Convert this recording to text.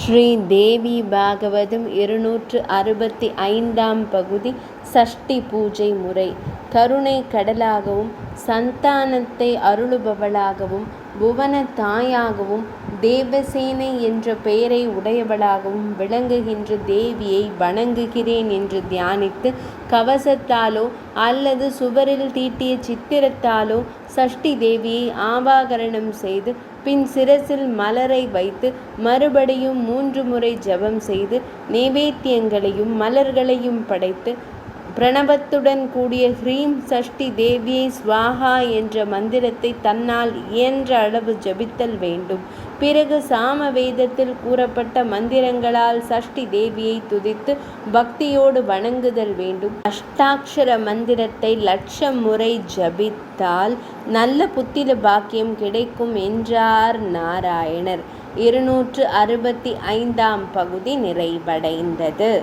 ஸ்ரீ தேவி பாகவதம் 265 பகுதி. சஷ்டி பூஜை முறை. கருணை கடலாகவும் சந்தானத்தை அருளுபவளாகவும் புவன தாயாகவும் தேவசேனை என்ற பெயரை உடையவளாகவும் விளங்குகின்ற தேவியை வணங்குகிறேன் என்று தியானித்து கவசத்தாலோ அல்லது சுவரில் தீட்டிய சித்திரத்தாலோ சஷ்டி தேவியை ஆவாகரணம் செய்து பின் சிரசில் மலரை வைத்து மறுபடியும் 3 முறை ஜபம் செய்து நைவேத்தியங்களையும் மலர்களையும் படைத்து பிரணவத்துடன் கூடிய ஹ்ரீம் சஷ்டி தேவியை ஸ்வாஹா என்ற மந்திரத்தை தன்னால் இயன்ற அளவு ஜபித்தல் வேண்டும். பிறகு சாம வேதத்தில் கூறப்பட்ட மந்திரங்களால் சஷ்டி தேவியை துதித்து பக்தியோடு வணங்குதல் வேண்டும். அஷ்டாட்சர மந்திரத்தை 1,00,000 முறை ஜபித்தால் நல்ல புத்திர பாக்கியம் கிடைக்கும் என்றார் நாராயணர். 265 பகுதி நிறைவடைந்தது.